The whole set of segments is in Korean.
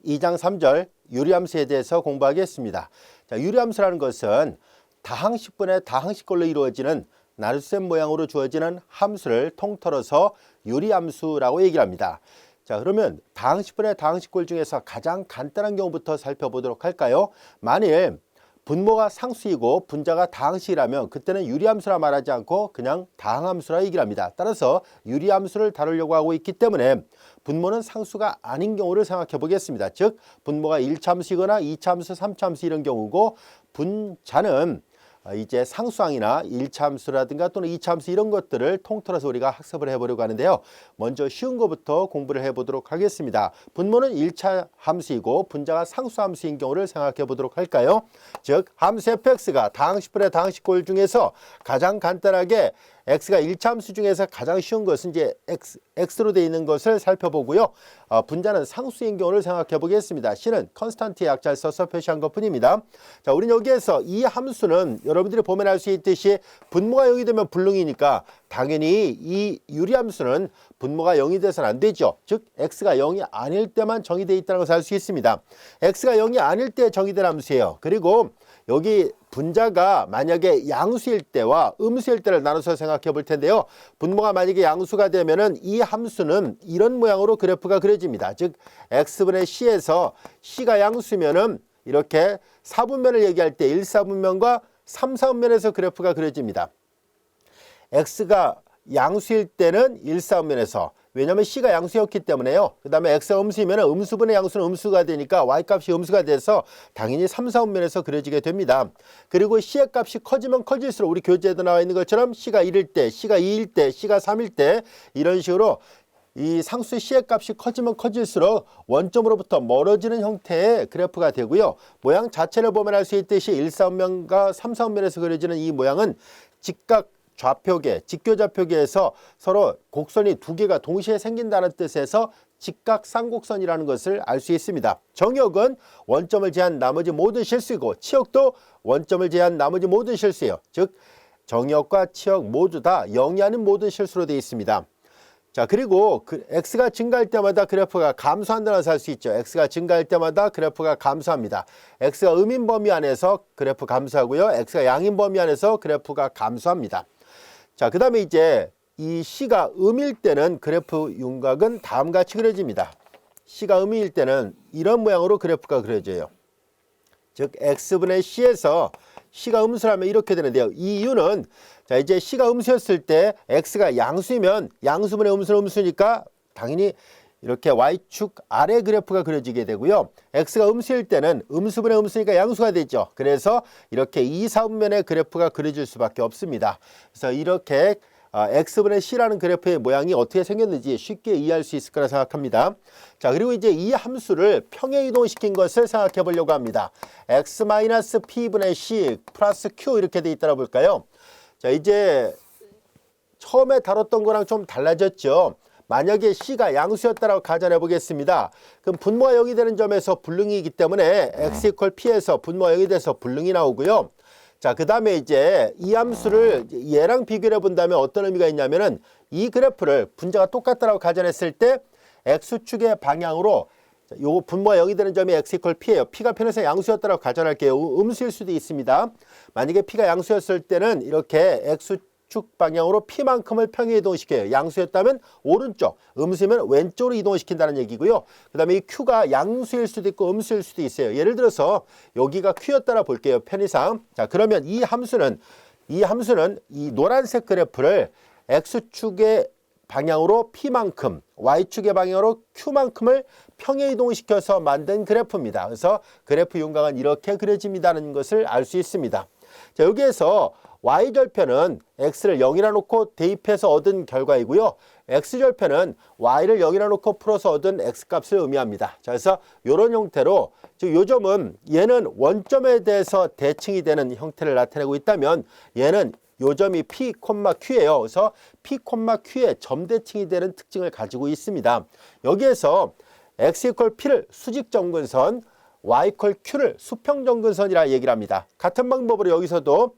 2장 3절 유리함수에 대해서 공부하겠습니다. 자, 유리함수라는 것은 다항식분의 다항식꼴로 이루어지는 나눗셈 모양으로 주어지는 함수를 통틀어서 유리함수라고 얘기를 합니다. 자, 그러면 다항식분의 다항식꼴 중에서 가장 간단한 경우부터 살펴보도록 할까요? 만일 분모가 상수이고 분자가 다항식이라면 그때는 유리함수라 말하지 않고 그냥 다항함수라 얘기를 합니다. 따라서 유리함수를 다루려고 하고 있기 때문에 분모는 상수가 아닌 경우를 생각해 보겠습니다. 즉 분모가 1차함수이거나 2차함수, 3차함수 이런 경우고 분자는 이제 상수항이나 1차함수라든가 또는 2차함수 이런 것들을 통틀어서 우리가 학습을 해보려고 하는데요. 먼저 쉬운 것부터 공부를 해보도록 하겠습니다. 분모는 1차 함수이고 분자가 상수함수인 경우를 생각해 보도록 할까요? 즉 함수 fx가 다항식분의 다항식꼴 중에서 가장 간단하게 x가 1차 함수 중에서 가장 쉬운 것은 이제 x로 되어 있는 것을 살펴보고요. 분자는 상수인 경우를 생각해 보겠습니다. c는 컨스탄트의 약자를 써서 표시한 것뿐입니다. 자, 우리는 여기에서 이 함수는 여러분들이 보면 알 수 있듯이 분모가 0이 되면 불능이니까 당연히 이 유리함수는 분모가 0이 돼서는 안 되죠. 즉 x가 0이 아닐 때만 정의되어 있다는 것을 알 수 있습니다. x가 0이 아닐 때 정의된 함수예요. 그리고 여기 분자가 만약에 양수일 때와 음수일 때를 나눠서 생각해 볼 텐데요. 분모가 만약에 양수가 되면은 이 함수는 이런 모양으로 그래프가 그려집니다. 즉 x분의 c에서 c가 양수면은 이렇게 4분면을 얘기할 때 1사분면과 3사분면에서 그래프가 그려집니다. x가 양수일 때는 1사분면에서, 왜냐하면 c가 양수였기 때문에요. 그 다음에 x가 음수이면 음수분의 양수는 음수가 되니까 y값이 음수가 돼서 당연히 3, 4분면에서 그려지게 됩니다. 그리고 c의 값이 커지면 커질수록 우리 교재에도 나와 있는 것처럼 c가 1일 때, c가 2일 때, c가 3일 때 이런 식으로 이 상수 c의 값이 커지면 커질수록 원점으로부터 멀어지는 형태의 그래프가 되고요. 모양 자체를 보면 알 수 있듯이 1사분면과 3사분면에서 그려지는 이 모양은 직각 좌표계, 직교좌표계에서 서로 곡선이 두 개가 동시에 생긴다는 뜻에서 직각 쌍곡선이라는 것을 알 수 있습니다. 정역은 원점을 제한 나머지 모든 실수이고 치역도 원점을 제한 나머지 모든 실수예요. 즉 정역과 치역 모두 다 0이 아닌 모든 실수로 되어 있습니다. 자, 그리고 x가 증가할 때마다 그래프가 감소한다는 것을 알 수 있죠. x가 증가할 때마다 그래프가 감소합니다. x가 음인 범위 안에서 그래프 감소하고요. x가 양인 범위 안에서 그래프가 감소합니다. 자, 그 다음에 이제 이 c가 음일 때는 그래프 윤곽은 다음과 같이 그려집니다. c가 음일 때는 이런 모양으로 그래프가 그려져요. 즉 x분의 c에서 c가 음수라면 이렇게 되는데요. 이 이유는 자, 이제 c가 음수였을 때 x가 양수이면 양수분의 음수는 음수니까 당연히 이렇게 y축 아래 그래프가 그려지게 되고요. x가 음수일 때는 음수분의 음수니까 양수가 되죠. 그래서 이렇게 2, 4분면의 그래프가 그려질 수밖에 없습니다. 그래서 이렇게 x분의 c라는 그래프의 모양이 어떻게 생겼는지 쉽게 이해할 수 있을 거라 생각합니다. 자, 그리고 이제 이 함수를 평행 이동시킨 것을 생각해 보려고 합니다. x-p분의 c 플러스 q 이렇게 돼 있다고 볼까요? 자, 이제 처음에 다뤘던 거랑 좀 달라졌죠. 만약에 c가 양수였다라고 가정해 보겠습니다. 그럼 분모가 0이 되는 점에서 불능이기 때문에 x = p에서 분모가 0이 돼서 불능이 나오고요. 자, 그 다음에 이제 이 함수를 얘랑 비교해 본다면 어떤 의미가 있냐면은 이 그래프를 분자가 똑같다라고 가정했을 때 x축의 방향으로 요 분모가 0이 되는 점이 x = p예요. p가 편에서 양수였다라고 가정할게요. 음수일 수도 있습니다. 만약에 p가 양수였을 때는 이렇게 x축 방향으로 p만큼을 평행 이동시켜요. 양수였다면 오른쪽, 음수면 왼쪽으로 이동시킨다는 얘기고요. 그 다음에 이 q가 양수일 수도 있고 음수일 수도 있어요. 예를 들어서 여기가 q였다라 볼게요. 편의상. 자, 그러면 이 함수는 이 노란색 그래프를 x축의 방향으로 p만큼, y축의 방향으로 q만큼을 평행 이동시켜서 만든 그래프입니다. 그래서 그래프 윤곽은 이렇게 그려집니다는 것을 알 수 있습니다. 자, 여기에서 y절편은 x를 0이라 놓고 대입해서 얻은 결과이고요. x절편은 y를 0이라 놓고 풀어서 얻은 x값을 의미합니다. 자, 그래서 이런 형태로 즉 요점은 얘는 원점에 대해서 대칭이 되는 형태를 나타내고 있다면 얘는 요점이 p, q예요. 그래서 p, q의 점대칭이 되는 특징을 가지고 있습니다. 여기에서 x = p를 수직점근선, y = q를 수평점근선이라 얘기를 합니다. 같은 방법으로 여기서도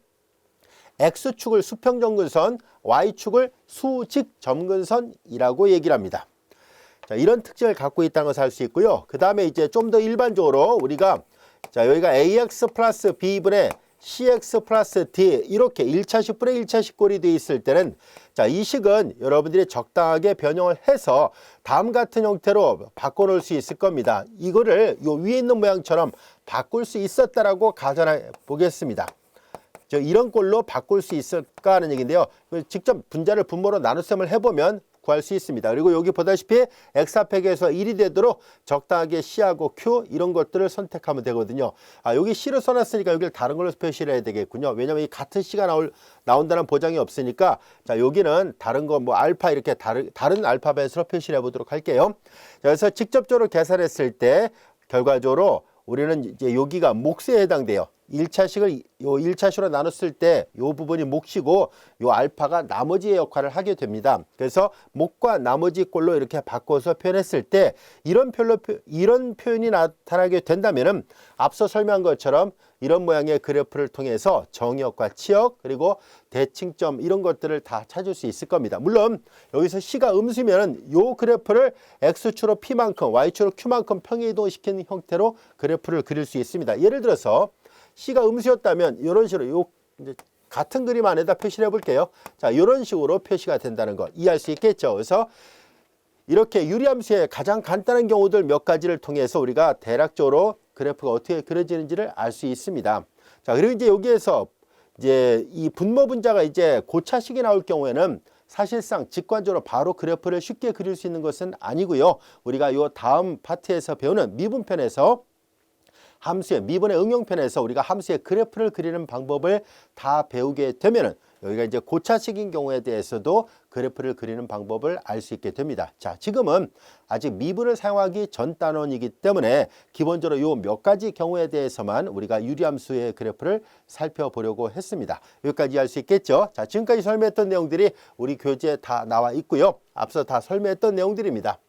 x축을 수평점근선, y축을 수직점근선이라고 얘기를 합니다. 자, 이런 특징을 갖고 있다는 것을 알 수 있고요. 그 다음에 이제 좀 더 일반적으로 우리가 자, 여기가 ax 플러스 b분의 cx 플러스 d 이렇게 1차식분의 1차식꼴이 되어 있을 때는 자, 이 식은 여러분들이 적당하게 변형을 해서 다음 같은 형태로 바꿔놓을 수 있을 겁니다. 이거를 요 위에 있는 모양처럼 바꿀 수 있었다라고 가정해 보겠습니다. 이런 꼴로 바꿀 수 있을까 하는 얘기인데요. 직접 분자를 분모로 나눗셈을 해보면 구할 수 있습니다. 그리고 여기 보다시피 x 합해에서 1이 되도록 적당하게 C하고 Q 이런 것들을 선택하면 되거든요. 여기 C를 써놨으니까 여기를 다른 걸로 표시를 해야 되겠군요. 왜냐하면 이 같은 C가 나온다는 보장이 없으니까 자, 여기는 다른 거 뭐 알파 이렇게 다른 알파벳으로 표시를 해보도록 할게요. 자, 그래서 직접적으로 계산했을 때 결과적으로 우리는 이제 여기가 몫에 해당돼요. 1차식을 요 1차식으로 나눴을 때 요 부분이 몫이고 요 알파가 나머지의 역할을 하게 됩니다. 그래서 몫과 나머지 꼴로 이렇게 바꿔서 표현했을 때 이런 표현이 나타나게 된다면은 앞서 설명한 것처럼 이런 모양의 그래프를 통해서 정의역과 치역 그리고 대칭점 이런 것들을 다 찾을 수 있을 겁니다. 물론 여기서 C가 음수면 요 그래프를 X축으로 P만큼 Y축으로 Q만큼 평행이동시키는 형태로 그래프를 그릴 수 있습니다. 예를 들어서 C가 음수였다면 이런 식으로 요 이제 같은 그림 안에다 표시를 해볼게요. 자, 이런 식으로 표시가 된다는 걸 이해할 수 있겠죠. 그래서 이렇게 유리함수의 가장 간단한 경우들 몇 가지를 통해서 우리가 대략적으로 그래프가 어떻게 그려지는지를 알 수 있습니다. 자, 그리고 이제 여기에서 이제 이 분모 분자가 이제 고차식이 나올 경우에는 사실상 직관적으로 바로 그래프를 쉽게 그릴 수 있는 것은 아니고요. 우리가 요 다음 파트에서 배우는 미분편에서 함수의 미분의 응용편에서 우리가 함수의 그래프를 그리는 방법을 다 배우게 되면은 여기가 이제 고차식인 경우에 대해서도 그래프를 그리는 방법을 알 수 있게 됩니다. 자, 지금은 아직 미분을 사용하기 전 단원이기 때문에 기본적으로 요 몇 가지 경우에 대해서만 우리가 유리함수의 그래프를 살펴보려고 했습니다. 여기까지 할 수 있겠죠? 자, 지금까지 설명했던 내용들이 우리 교재에 다 나와 있고요. 앞서 다 설명했던 내용들입니다.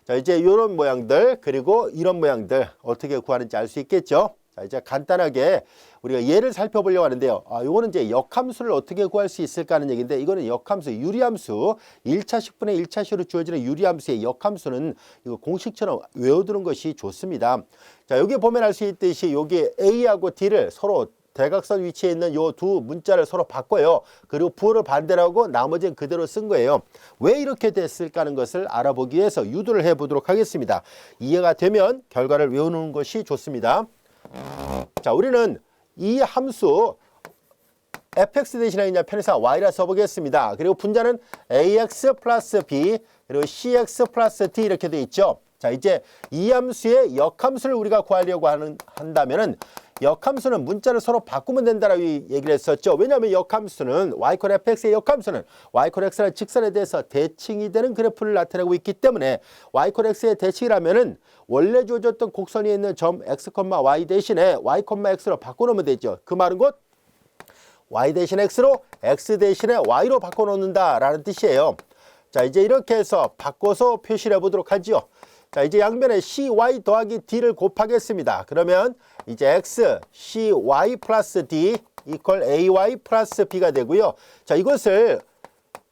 자, 이제 이런 모양들 그리고 이런 모양들 어떻게 구하는지 알 수 있겠죠? 자, 이제 간단하게 우리가 예를 살펴보려고 하는데요. 요거는 이제 역함수를 어떻게 구할 수 있을까 하는 얘기인데 이거는 역함수, 유리함수 1차식분의 1차식으로 주어지는 유리함수의 역함수는 이거 공식처럼 외워두는 것이 좋습니다. 자, 여기 보면 알 수 있듯이 여기 A하고 D를 서로 대각선 위치에 있는 요 두 문자를 서로 바꿔요. 그리고 부호를 반대로 하고 나머지는 그대로 쓴 거예요. 왜 이렇게 됐을까 하는 것을 알아보기 위해서 유도를 해보도록 하겠습니다. 이해가 되면 결과를 외우는 것이 좋습니다. 자, 우리는 이 함수 fx 대신에 그냥 편의상 y라 써보겠습니다. 그리고 분자는 ax 플러스 b 그리고 cx 플러스 d 이렇게 돼 있죠. 자, 이제 이 함수의 역함수를 우리가 구하려고 한다면은 역함수는 문자를 서로 바꾸면 된다라고 얘기를 했었죠. 왜냐하면 역함수는 y 콜 fx의 역함수는 y 콜 x라는 직선에 대해서 대칭이 되는 그래프를 나타내고 있기 때문에 y 콜 x의 대칭이라면은 원래 주어졌던 곡선이 있는 점 x, y 대신에 y, x로 바꿔놓으면 되죠. 그 말은 곧 y 대신 x로 x 대신에 y로 바꿔놓는다라는 뜻이에요. 자, 이제 이렇게 해서 바꿔서 표시를 해보도록 하죠. 자, 이제 양변에 cy 더하기 d를 곱하겠습니다. 그러면 이제 x, cy 플러스 d 이퀄 ay 플러스 b가 되고요. 자, 이것을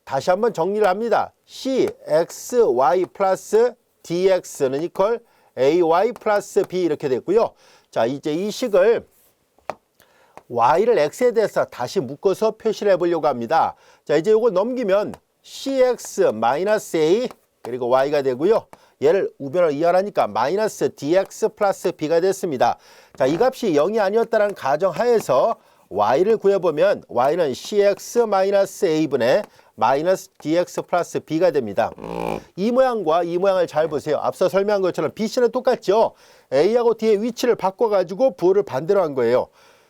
다시 한번 정리를 합니다. cxy 플러스 dx는 이퀄 ay 플러스 b 이렇게 됐고요. 자, 이제 이 식을 y를 x에 대해서 다시 묶어서 표시를 해보려고 합니다. 자, 이제 이걸 넘기면 cx 마이너스 a 그리고 y가 되고요. 얘를 우변으로 이완하니까 마이너스 dx 플러스 b가 됐습니다. 자, 이 값이 0이 아니었다는 가정하에서 y를 구해보면 y는 cx 마이너스 a분의 마이너스 dx 플러스 b가 됩니다. 이 모양과 이 모양을 잘 보세요. 앞서 설명한 것처럼 bc는 똑같죠. a하고 d의 위치를 바꿔가지고 부호를 반대로 한 거예요.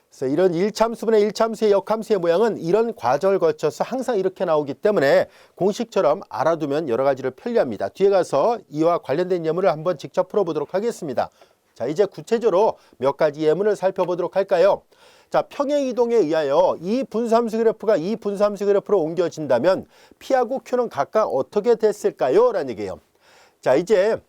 그래서 이런 1참수분의 1참수의 역함수의 모양은 이런 과정을 거쳐서 항상 이렇게 나오기 때문에 공식처럼 알아두면 여러 가지를 편리합니다. 뒤에 가서 이와 관련된 예문을 한번 직접 풀어보도록 하겠습니다. 자, 이제 구체적으로 몇 가지 예문을 살펴보도록 할까요? 자, 평행이동에 의하여 이 분수함수 그래프가 이 분수함수 그래프로 옮겨진다면 P하고 Q는 각각 어떻게 됐을까요? 라는 얘기예요. 자, 이제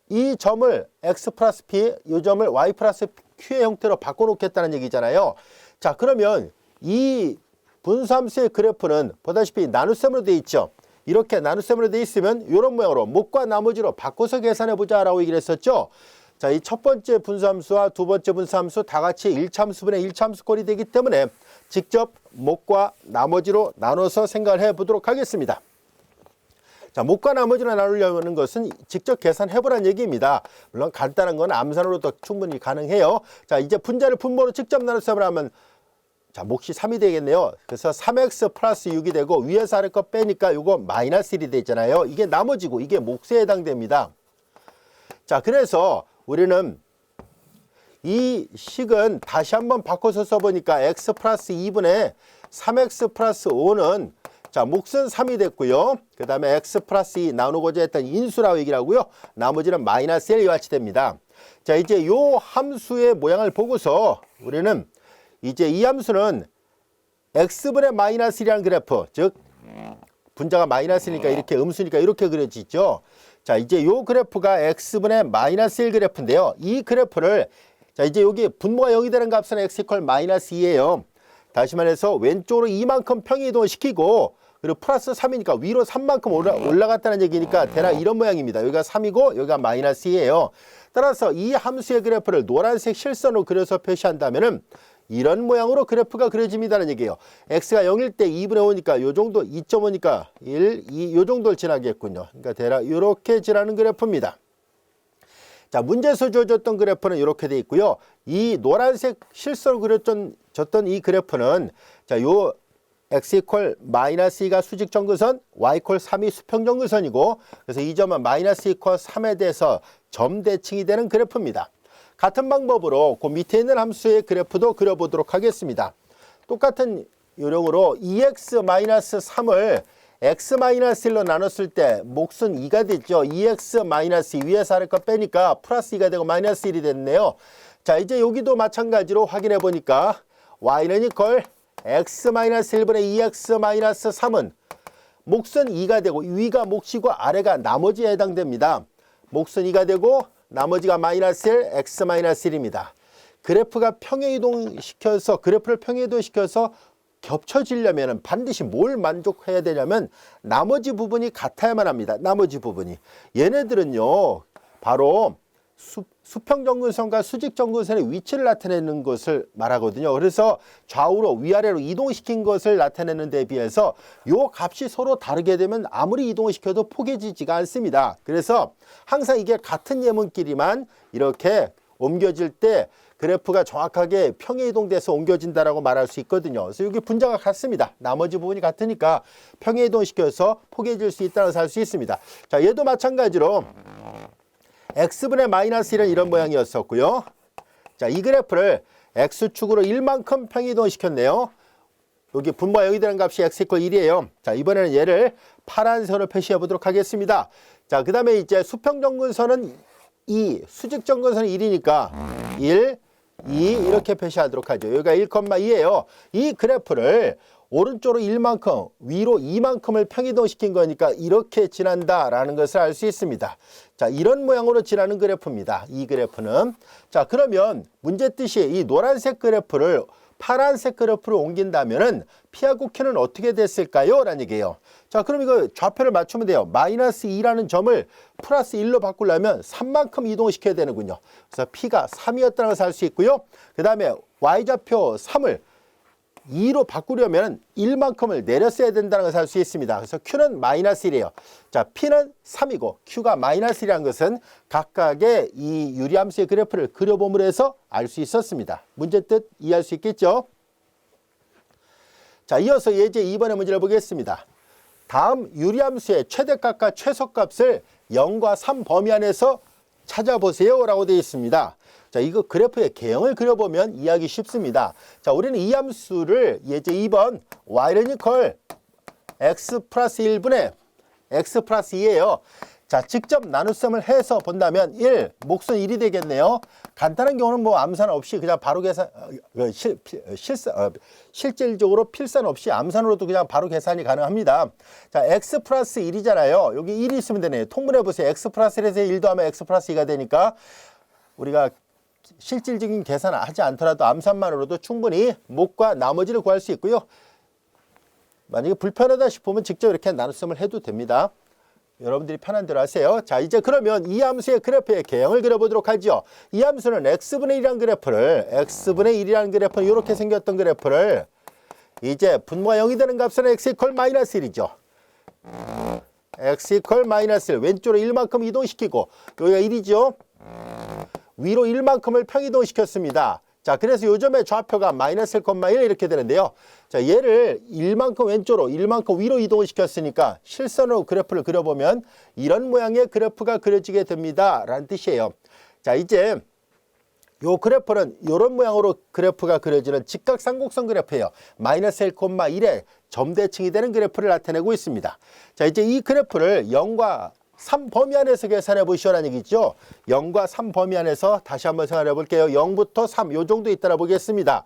이 점을 x 플러스 p, 이 점을 y 플러스 q의 형태로 바꿔놓겠다는 얘기잖아요. 자, 그러면 이 분수함수의 그래프는 보다시피 나눗셈으로 되어 있죠. 이렇게 나눗셈으로 돼 있으면 이런 모양으로 목과 나머지로 바꿔서 계산해 보자라고 얘기를 했었죠. 자, 이 첫 번째 분수함수와 두 번째 분수함수 다 같이 1참수분의 1참수꼴이 되기 때문에 직접 목과 나머지로 나눠서 생각을 해 보도록 하겠습니다. 자, 목과 나머지로 나누려는 것은 직접 계산해 보라는 얘기입니다. 물론 간단한 건 암산으로도 충분히 가능해요. 자, 이제 분자를 분모로 직접 나눗셈을 하면 자, 몫이 3이 되겠네요. 그래서 3x 플러스 6이 되고 위에서 아래 거 빼니까 요거 마이너스 1이 되잖아요. 이게 나머지고 이게 몫에 해당됩니다. 자, 그래서 우리는 이 식은 다시 한번 바꿔서 써보니까 x 플러스 2분의 3x 플러스 5는 자, 몫은 3이 됐고요. 그 다음에 x 플러스 2 나누고자 했던 인수라고 얘기를 하고요. 나머지는 마이너스 1 이와 같이 됩니다. 자, 이제 요 함수의 모양을 보고서 우리는 이제 이 함수는 x분의 마이너스 1이라는 그래프, 즉 분자가 마이너스니까 이렇게 음수니까 이렇게 그려지죠. 자, 이제 요 그래프가 x분의 마이너스 1 그래프인데요. 이 그래프를 자, 이제 여기 분모가 0이 되는 값은 x 이퀄 마이너스 2예요. 다시 말해서 왼쪽으로 이만큼 평이동을 시키고 그리고 플러스 3이니까 위로 3만큼 올라갔다는 얘기니까 대략 이런 모양입니다. 여기가 3이고 여기가 마이너스 2예요. 따라서 이 함수의 그래프를 노란색 실선으로 그려서 표시한다면은 이런 모양으로 그래프가 그려집니다는 얘기예요. x가 0일 때 2분의 5니까 요 정도 2.5니까 1, 2, 요 정도를 지나겠군요. 그러니까 대략 이렇게 지나는 그래프입니다. 자, 문제에서 주어졌던 그래프는 이렇게 돼 있고요. 이 노란색 실선으로 그려졌던 이 그래프는 자, 요 x 이퀄 마이너스 2가 수직 정근선, y 이퀄 3이 수평 정근선이고 그래서 이 점은 마이너스 이퀄 3에 대해서 점 대칭이 되는 그래프입니다. 같은 방법으로 그 밑에 있는 함수의 그래프도 그려보도록 하겠습니다. 똑같은 요령으로 2x-3을 x-1로 나눴을 때 몫은 2가 됐죠. 2x-2 위에서 아래 거 빼니까 플러스 2가 되고 마이너스 1이 됐네요. 자, 이제 여기도 마찬가지로 확인해 보니까 y는 이퀄 x-1분의 2x-3은 몫은 2가 되고 위가 몫이고 아래가 나머지에 해당됩니다. 몫은 2가 되고 나머지가 마이너스 1, x-1입니다. 그래프를 평행이동시켜서 겹쳐지려면 반드시 뭘 만족해야 되냐면 나머지 부분이 같아야만 합니다. 나머지 부분이. 얘네들은요, 바로 수평정근선과 수직정근선의 위치를 나타내는 것을 말하거든요. 그래서 좌우로 위아래로 이동시킨 것을 나타내는 데 비해서 요 값이 서로 다르게 되면 아무리 이동을 시켜도 포개지지가 않습니다. 그래서 항상 이게 같은 예문끼리만 이렇게 옮겨질 때 그래프가 정확하게 평행이동돼서 옮겨진다라고 말할 수 있거든요. 그래서 여기 분자가 같습니다. 나머지 부분이 같으니까 평행이동시켜서 포개질 수 있다고 할 수 있습니다. 자, 얘도 마찬가지로 x분의 마이너스 1은 이런 모양이었었고요. 자, 이 그래프를 x축으로 1만큼 평이동을 시켰네요. 여기 분모가 0이 되는 값이 x 이퀄 1이에요. 자, 이번에는 얘를 파란색으로 표시해 보도록 하겠습니다. 자, 그 다음에 이제 수평정근선은 2, 수직정근선은 1이니까 1, 2 이렇게 표시하도록 하죠. 여기가 1,2예요. 이 그래프를 오른쪽으로 1만큼, 위로 2만큼을 평이동시킨 거니까 이렇게 지난다라는 것을 알 수 있습니다. 자, 이런 모양으로 지나는 그래프입니다. 이 그래프는. 자, 그러면 문제 뜻이 이 노란색 그래프를 파란색 그래프로 옮긴다면은 P하고 Q는 어떻게 됐을까요? 라는 얘기예요. 자, 그럼 이거 좌표를 맞추면 돼요. 마이너스 2라는 점을 플러스 1로 바꾸려면 3만큼 이동을 시켜야 되는군요. 그래서 P가 3이었다는 것을 알 수 있고요. 그 다음에 Y좌표 3을 2로 바꾸려면 1만큼을 내렸어야 된다는 것을 알 수 있습니다. 그래서 Q는 마이너스 1이에요. 자, P는 3이고 Q가 마이너스 1이라는 것은 각각의 이 유리함수의 그래프를 그려봄으로 해서 알 수 있었습니다. 문제 뜻 이해할 수 있겠죠? 자, 이어서 예제 2번의 문제를 보겠습니다. 다음 유리함수의 최대값과 최소값을 0과 3 범위 안에서 찾아보세요 라고 되어 있습니다. 자, 이거 그래프의 개형을 그려보면 이해하기 쉽습니다. 자, 우리는 이 함수를 예제 2번 y는 이퀄 x 플러스 1분의 x 플러스 2예요. 자, 직접 나눗셈을 해서 본다면 1, 몫은 1이 되겠네요. 간단한 경우는 뭐 암산 없이 그냥 바로 계산, 실질적으로 필산 없이 암산으로도 그냥 바로 계산이 가능합니다. 자, x 플러스 1이잖아요. 여기 1이 있으면 되네요. 통분해 보세요. x 플러스 1에서 1 더하면 x 플러스 2가 되니까 우리가 실질적인 계산을 하지 않더라도 암산만으로도 충분히 몫과 나머지를 구할 수 있고요. 만약에 불편하다 싶으면 직접 이렇게 나눗셈을 해도 됩니다. 여러분들이 편한 대로 하세요. 자, 이제 그러면 이 함수의 그래프의 개형을 그려보도록 하죠. 이 함수는 x분의 1이라는 그래프를 이렇게 생겼던 그래프를 이제 분모가 0이 되는 값은 x 이퀄 마이너스 1이죠. x 이퀄 마이너스 1 왼쪽으로 1만큼 이동시키고 여기가 1이죠. 위로 1만큼을 평이동시켰습니다. 자, 그래서 요점의 좌표가 마이너스 1,1 이렇게 되는데요. 자, 얘를 1만큼 왼쪽으로 1만큼 위로 이동을 시켰으니까 실선으로 그래프를 그려보면 이런 모양의 그래프가 그려지게 됩니다 라는 뜻이에요. 자, 이제 요 그래프는 이런 모양으로 그래프가 그려지는 직각삼각선 그래프예요. 마이너스 1,1의 점대칭이 되는 그래프를 나타내고 있습니다. 자, 이제 이 그래프를 0과 3 범위 안에서 계산해 보시오라는 얘기죠. 0과 3 범위 안에서 다시 한번 생각해 볼게요. 0부터 3 요 정도 있다라 보겠습니다.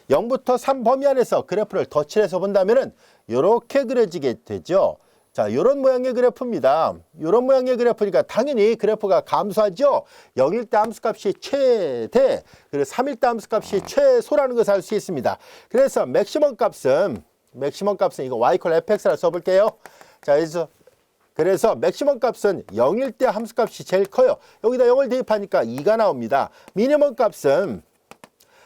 0부터 3 범위 안에서 그래프를 덧칠해서 본다면은 이렇게 그려지게 되죠. 자, 요런 모양의 그래프입니다. 요런 모양의 그래프니까 당연히 그래프가 감소하죠. 0일 때 함수값이 최대, 그리고 3일 때 함수값이 최소라는 것을 알 수 있습니다. 그래서 맥시멈 값은 이거 y = fx라 써볼게요. 자, 그래서 맥시멈 값은 0일 때 함수값이 제일 커요. 여기다 0을 대입하니까 2가 나옵니다. 미니멈 값은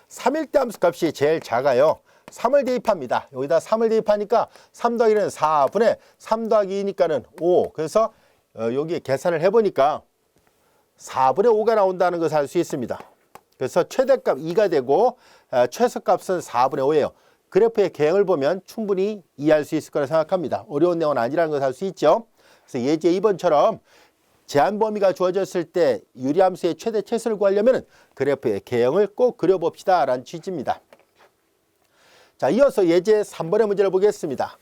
3일 때 함수값이 제일 작아요. 3을 대입합니다. 여기다 3을 대입하니까 3 더하기 1은 4분의 3 더하기 2니까는 5. 그래서 여기 계산을 해보니까 4분의 5가 나온다는 것을 알 수 있습니다. 그래서 최대값 2가 되고 최소값은 4분의 5예요. 그래프의 개형을 보면 충분히 이해할 수 있을 거라 생각합니다. 어려운 내용은 아니라는 것을 알 수 있죠. 그래서 예제 2번처럼 제한 범위가 주어졌을 때 유리함수의 최대 최소를 구하려면 그래프의 개형을 꼭 그려봅시다 라는 취지입니다. 자, 이어서 예제 3번의 문제를 보겠습니다.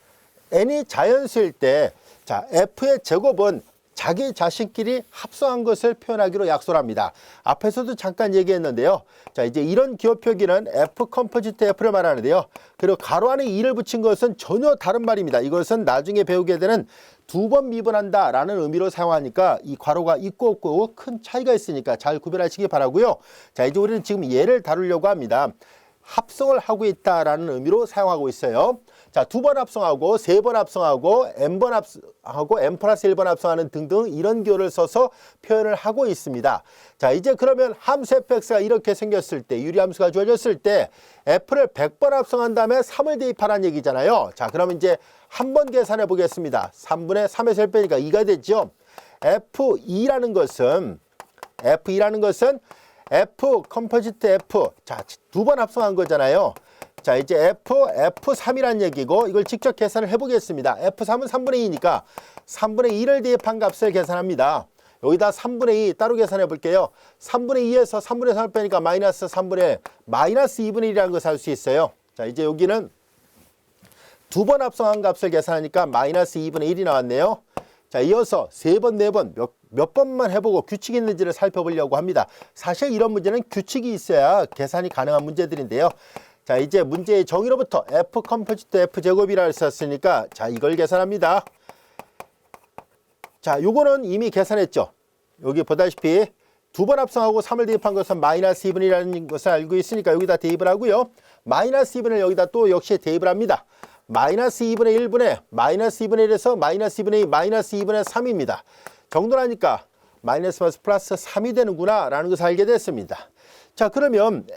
n이 자연수일 때 자, f의 제곱은 자기 자신끼리 합성한 것을 표현하기로 약속을 합니다. 앞에서도 잠깐 얘기했는데요. 자, 이제 이런 기호 표기는 F 컴포지트 F를 말하는데요. 그리고 가로 안에 2를 붙인 것은 전혀 다른 말입니다. 이것은 나중에 배우게 되는 2번 미분한다 라는 의미로 사용하니까 이 괄호가 있고 없고 큰 차이가 있으니까 잘 구별하시기 바라고요. 자, 이제 우리는 지금 얘를 다루려고 합니다. 합성을 하고 있다라는 의미로 사용하고 있어요. 자, 2번 합성하고 3번 합성하고 n번 합성하고 n 플러스 1번 합성하는 등등 이런 기호를 써서 표현을 하고 있습니다. 자, 이제 그러면 함수 fx가 이렇게 생겼을 때 유리함수가 주어졌을 때 f를 100번 합성한 다음에 3을 대입하라는 얘기잖아요. 자, 그러면 이제 한번 계산해 보겠습니다. 3분의 3에서 1 빼니까 2가 되죠. F2라는 것은 F 컴포지트 F. 자, 2번 합성한 거잖아요. 자, 이제 F3이라는 얘기고 이걸 직접 계산을 해보겠습니다. F3은 3분의 2니까 3분의 2를 대입한 값을 계산합니다. 여기다 3분의 2 따로 계산해 볼게요. 3분의 2에서 3분의 3을 빼니까 마이너스 2분의 1이라는 것을 알 수 있어요. 자, 이제 여기는 2번 합성한 값을 계산하니까 마이너스 2분의 1이 나왔네요. 자, 이어서 3번, 4번 몇 번만 해보고 규칙이 있는지를 살펴보려고 합니다. 사실 이런 문제는 규칙이 있어야 계산이 가능한 문제들인데요. 자, 이제 문제의 정의로부터 F 컴포지트 F 제곱이라고 썼으니까 자, 이걸 계산합니다. 자, 요거는 이미 계산했죠. 여기 보다시피 2번 합성하고 3을 대입한 것은 마이너스 2분이라는 것을 알고 있으니까 여기다 대입을 하고요. 마이너스 2분을 여기다 또 역시 대입을 합니다. 마이너스 2분의 1분의 마이너스 2분의 1에서 마이너스 2분의 2 마이너스 2분의 3입니다. 정도라니까 마이너스 플러스 3이 되는구나 라는 것을 알게 됐습니다. 자, 그러면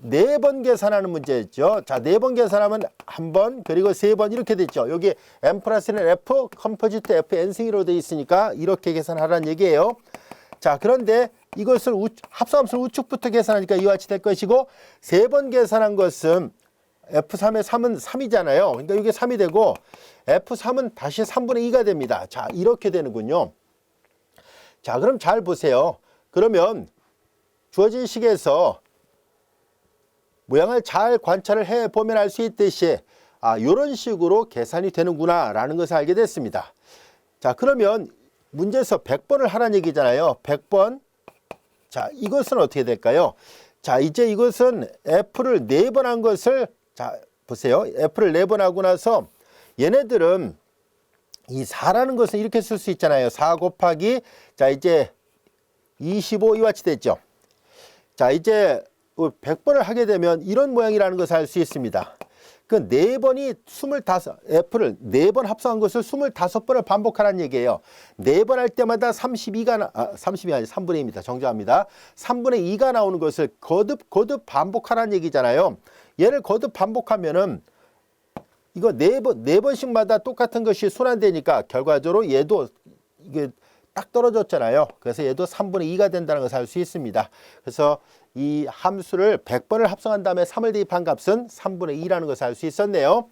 4번 계산하는 문제죠. 자, 4번 계산하면 1번 그리고 3번 이렇게 됐죠. 여기 n 플러스는 F 컴포지트 F n승으로 되어 있으니까 이렇게 계산하라는 얘기예요. 자, 그런데 이것을 합성함수를 우측부터 계산하니까 이와 같이 될 것이고 3번 계산한 것은 F3의 3은 3이잖아요. 그러니까 이게 3이 되고 F3은 다시 3분의 2가 됩니다. 자, 이렇게 되는군요. 자, 그럼 잘 보세요. 그러면 주어진 식에서 모양을 잘 관찰을 해보면 알 수 있듯이 이런 식으로 계산이 되는구나 라는 것을 알게 됐습니다. 자, 그러면 문제에서 100번을 하라는 얘기잖아요. 100번. 자, 이것은 어떻게 될까요? 자, 이제 이것은 F를 4번 한 것을 자, 보세요. F를 4번 하고 나서 얘네들은 이 4라는 것은 이렇게 쓸 수 있잖아요. 4 곱하기 자, 이제 25 이와 같이 됐죠. 자, 이제 100번을 하게 되면 이런 모양이라는 것을 알 수 있습니다. 그 4번이 25, F를 4번 합성한 것을 25번을 반복하라는 얘기예요. 4번 할 때마다 32가, 32가 아니라 3분의 2입니다. 정정합니다. 3분의 2가 나오는 것을 거듭 반복하라는 얘기잖아요. 얘를 거듭 반복하면은 이거 4번씩마다 똑같은 것이 순환되니까 결과적으로 얘도 이게 딱 떨어졌잖아요. 그래서 얘도 3분의 2가 된다는 것을 알 수 있습니다. 그래서 이 함수를 100번을 합성한 다음에 3을 대입한 값은 3분의 2라는 것을 알 수 있었네요.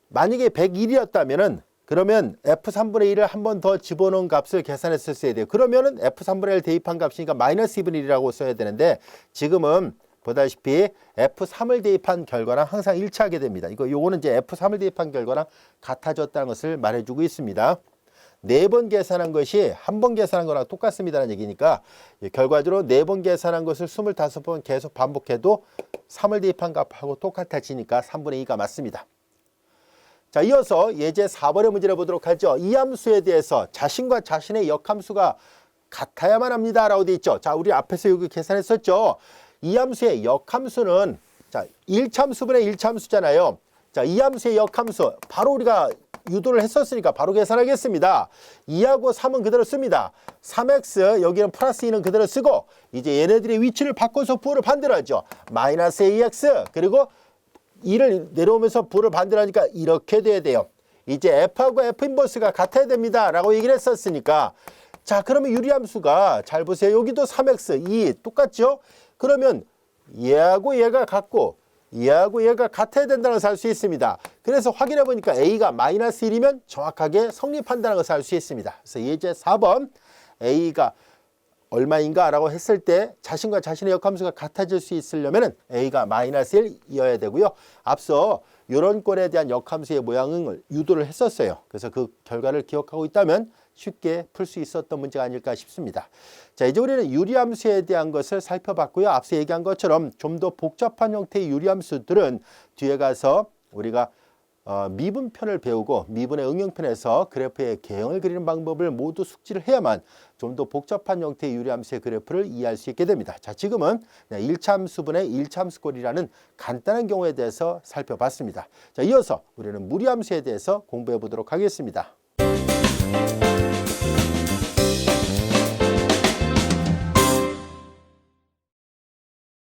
만약에 101이었다면은 그러면 F3분의 1을 한 번 더 집어넣은 값을 계산했었어야 돼요. 그러면은 F3분의 1을 대입한 값이니까 마이너스 2분의 1이라고 써야 되는데 지금은 보다시피 F3을 대입한 결과랑 항상 일치하게 됩니다. 요거는 이제 F3을 대입한 결과랑 같아졌다는 것을 말해주고 있습니다. 4번 계산한 것이 한 번 계산한 거랑 똑같습니다라는 얘기니까 결과적으로 4번 계산한 것을 25번 계속 반복해도 3을 대입한 값하고 똑같아지니까 3분의 2가 맞습니다. 자, 이어서 예제 4번의 문제를 보도록 하죠. 이 함수에 대해서 자신과 자신의 역함수가 같아야만 합니다 라고 되어 있죠. 자, 우리 앞에서 여기 계산했었죠. 이 함수의 역함수는 자 1참수분의 1참수잖아요. 자, 이 함수의 역함수 바로 우리가 유도를 했었으니까 바로 계산하겠습니다. 2하고 3은 그대로 씁니다. 3x 여기는 플러스 2는 그대로 쓰고 이제 얘네들의 위치를 바꿔서 부호를 반대로 하죠. 마이너스 ax 그리고 2를 내려오면서 부호를 반대로 하니까 이렇게 돼야 돼요. 이제 f하고 f 인버스가 같아야 됩니다 라고 얘기를 했었으니까 자, 그러면 유리함수가 잘 보세요. 여기도 3x 2 똑같죠? 그러면 얘하고 얘가 같고 얘하고 얘가 같아야 된다는 것을 알 수 있습니다. 그래서 확인해 보니까 a가 마이너스 1이면 정확하게 성립한다는 것을 알 수 있습니다. 그래서 예제 4번 a가 얼마인가 라고 했을 때 자신과 자신의 역함수가 같아질 수 있으려면 a가 마이너스 1이어야 되고요. 앞서 이런 꼴에 대한 역함수의 모양을 유도를 했었어요. 그래서 그 결과를 기억하고 있다면 쉽게 풀 수 있었던 문제가 아닐까 싶습니다. 자, 이제 우리는 유리함수에 대한 것을 살펴봤고요. 앞서 얘기한 것처럼 좀 더 복잡한 형태의 유리함수들은 뒤에 가서 우리가 미분편을 배우고 미분의 응용편에서 그래프의 개형을 그리는 방법을 모두 숙지를 해야만 좀 더 복잡한 형태의 유리함수의 그래프를 이해할 수 있게 됩니다. 자, 지금은 1참수분의 1참수꼴이라는 간단한 경우에 대해서 살펴봤습니다. 자, 이어서 우리는 무리함수에 대해서 공부해 보도록 하겠습니다.